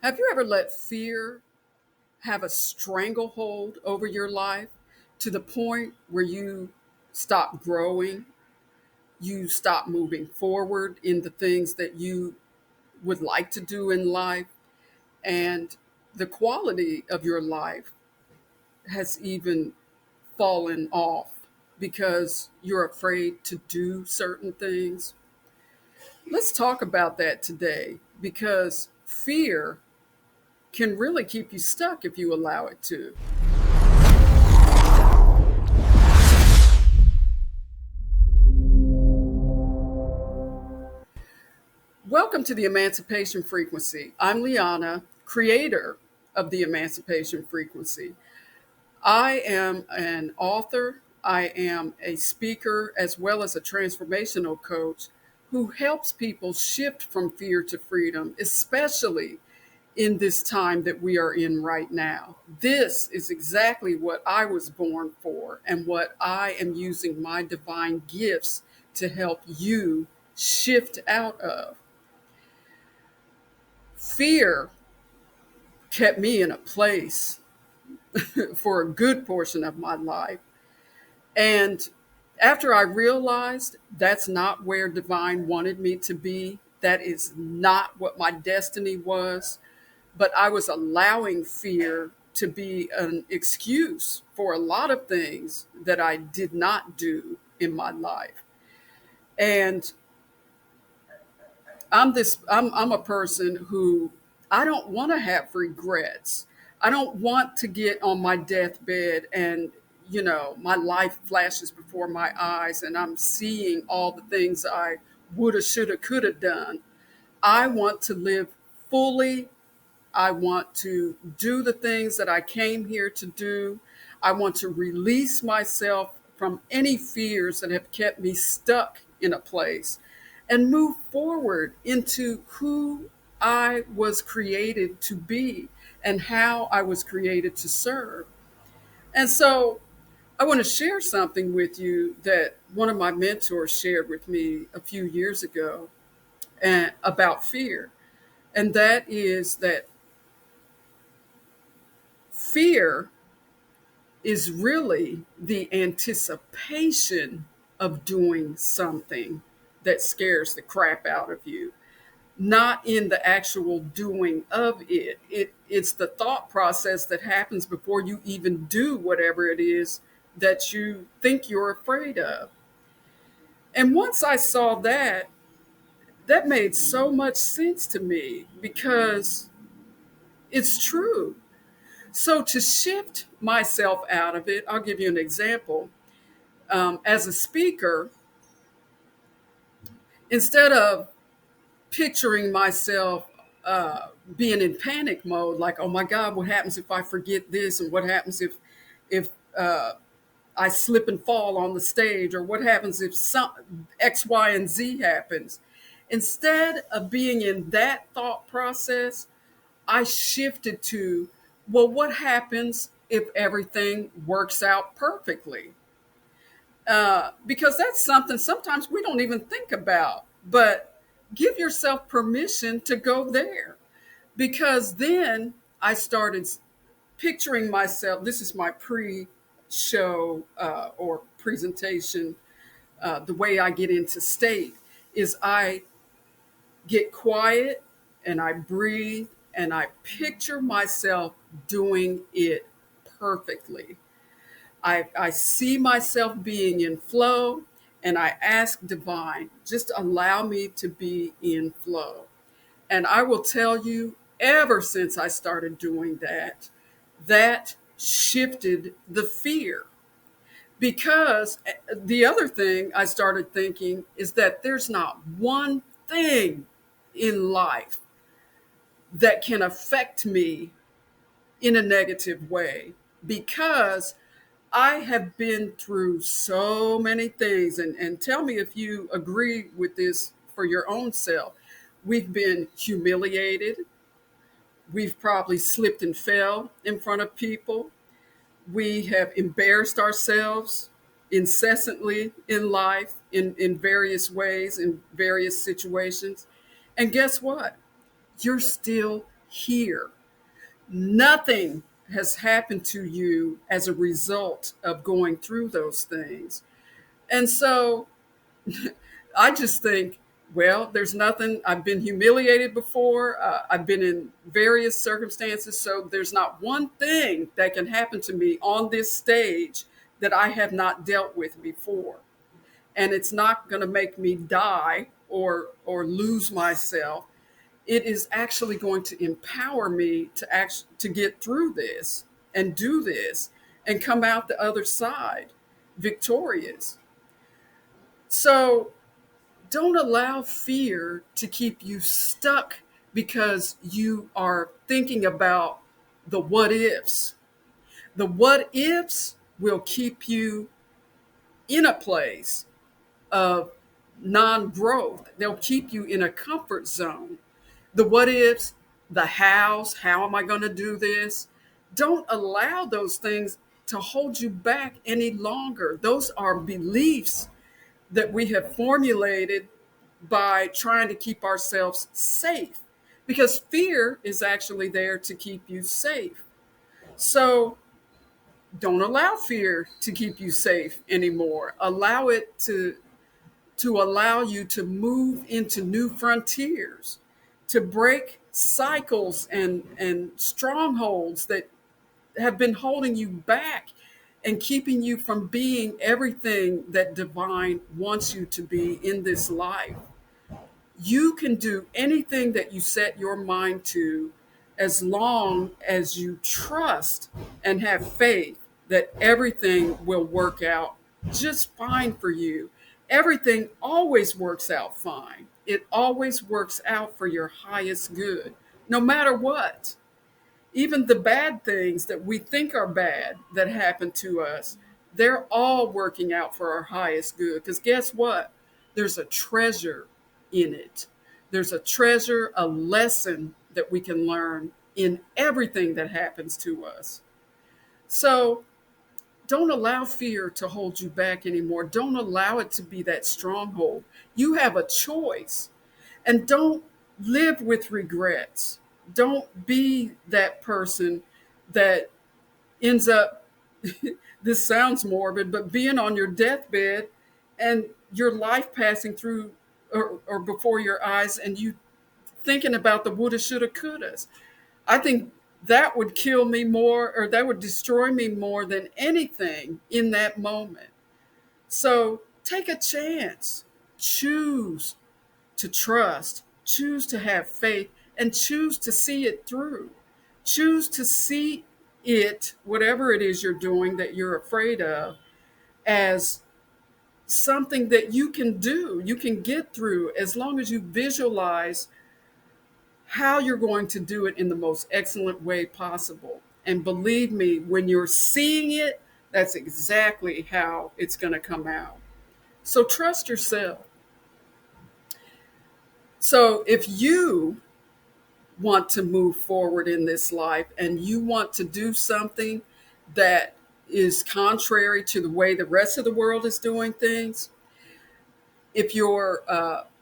Have you ever let fear have a stranglehold over your life to the point where you stop growing, you stop moving forward in the things that you would like to do in life, and the quality of your life has even fallen off because you're afraid to do certain things? Let's talk about that today because fear can really keep you stuck if you allow it to. Welcome to the Emancipation Frequency. I'm Liana, creator of the Emancipation Frequency. I am an author, I am a speaker, as well as a transformational coach who helps people shift from fear to freedom, especially in this time that we are in right now. This is exactly what I was born for and what I am using my divine gifts to help you shift out of. Fear kept me in a place for a good portion of my life. And after I realized that's not where divine wanted me to be, that is not what my destiny was, but I was allowing fear to be an excuse for a lot of things that I did not do in my life. And I'm a person who I don't want to have regrets. I don't want to get on my deathbed and my life flashes before my eyes and I'm seeing all the things I woulda, shoulda, coulda done. I want to live fully. I want to do the things that I came here to do. I want to release myself from any fears that have kept me stuck in a place and move forward into who I was created to be and how I was created to serve. And so I want to share something with you that one of my mentors shared with me a few years ago and about fear. And that is that fear is really the anticipation of doing something that scares the crap out of you, not in the actual doing of it. It's the thought process that happens before you even do whatever it is that you think you're afraid of. And once I saw that, that made so much sense to me because it's true. So to shift myself out of it, I'll give you an example. As a speaker, instead of picturing myself being in panic mode, like, oh my God, what happens if I forget this, and what happens if I slip and fall on the stage, or what happens if some X, Y, and Z happens. Instead of being in that thought process, I shifted to, well, what happens if everything works out perfectly? Because that's something sometimes we don't even think about. But give yourself permission to go there. Because then I started picturing myself. This is my pre show or presentation. The way I get into state is I get quiet and I breathe and I picture myself doing it perfectly. I see myself being in flow and I ask divine, just allow me to be in flow. And I will tell you, ever since I started doing that, that shifted the fear. Because the other thing I started thinking is that there's not one thing in life that can affect me in a negative way because I have been through so many things. And tell me if you agree with this for your own self. We've been humiliated. We've probably slipped and fell in front of people. We have embarrassed ourselves incessantly in life in various ways, in various situations. And guess what? You're still here. Nothing has happened to you as a result of going through those things. And so I just think, well, there's nothing. I've been humiliated before. I've been in various circumstances. So there's not one thing that can happen to me on this stage that I have not dealt with before. And it's not going to make me die or lose myself. It is actually going to empower me to get through this and do this and come out the other side victorious. So don't allow fear to keep you stuck because you are thinking about the what ifs. The what ifs will keep you in a place of non growth, they'll keep you in a comfort zone. The what ifs, the hows, how am I going to do this? Don't allow those things to hold you back any longer. Those are beliefs that we have formulated by trying to keep ourselves safe because fear is actually there to keep you safe. So don't allow fear to keep you safe anymore. Allow it to allow you to move into new frontiers, to break cycles and strongholds that have been holding you back and keeping you from being everything that divine wants you to be in this life. You can do anything that you set your mind to as long as you trust and have faith that everything will work out just fine for you. Everything always works out fine. It always works out for your highest good, no matter what. Even the bad things that we think are bad that happen to us, they're all working out for our highest good. Because guess what? There's a treasure in it. There's a treasure, a lesson that we can learn in everything that happens to us. So don't allow fear to hold you back anymore. Don't allow it to be that stronghold. You have a choice. And don't live with regrets. Don't be that person that ends up, this sounds morbid, but being on your deathbed and your life passing through or before your eyes and you thinking about the woulda, shoulda, couldas. I think that would kill me more or that would destroy me more than anything in that moment. So take a chance. Choose to trust, choose to have faith, and choose to see it through. Choose to see it, whatever it is you're doing that you're afraid of, as something that you can do, you can get through as long as you visualize how you're going to do it in the most excellent way possible. And believe me, when you're seeing it, that's exactly how it's going to come out. So trust yourself. So if you want to move forward in this life and you want to do something that is contrary to the way the rest of the world is doing things, if you're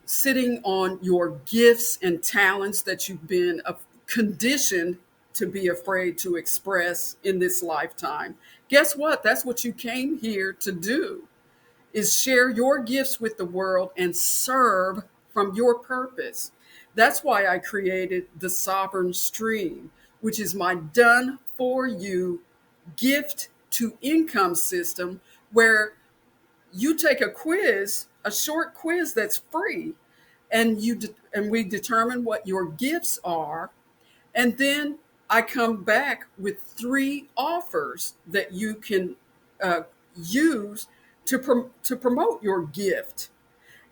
sitting on your gifts and talents that you've been conditioned to be afraid to express in this lifetime, guess what? That's what you came here to do, is share your gifts with the world and serve from your purpose. That's why I created the Sovereign Stream, which is my done for you gift to income system where you take a quiz, a short quiz that's free, and and we determine what your gifts are, and then I come back with 3 offers that you can uh, use to promote your gift.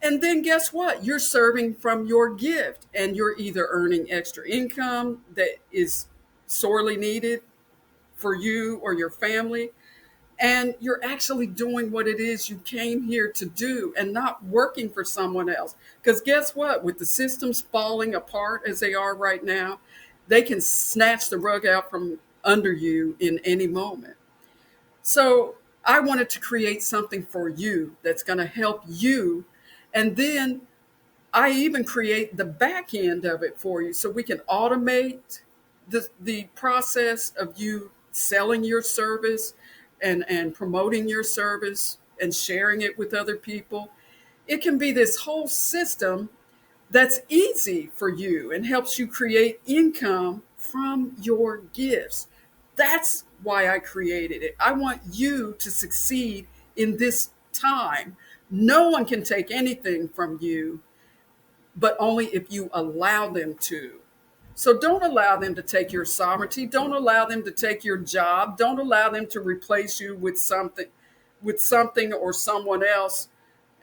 And then guess what? You're serving from your gift, and you're either earning extra income that is sorely needed for you or your family, and you're actually doing what it is you came here to do and not working for someone else. Because guess what? With the systems falling apart as they are right now, they can snatch the rug out from under you in any moment. So I wanted to create something for you that's going to help you. And then I even create the back end of it for you so we can automate the process of you selling your service and promoting your service and sharing it with other people. It can be this whole system that's easy for you and helps you create income from your gifts. That's why I created it. I want you to succeed in this time. No one can take anything from you, but only if you allow them to. So don't allow them to take your sovereignty. Don't allow them to take your job. Don't allow them to replace you with something or someone else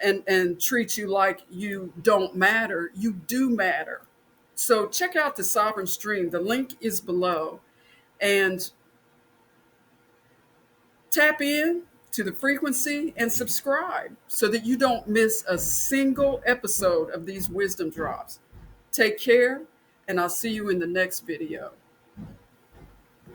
and treat you like you don't matter. You do matter. So check out the Sovereign Stream. The link is below. And tap in to the frequency and subscribe so that you don't miss a single episode of these wisdom drops. Take care, and I'll see you in the next video.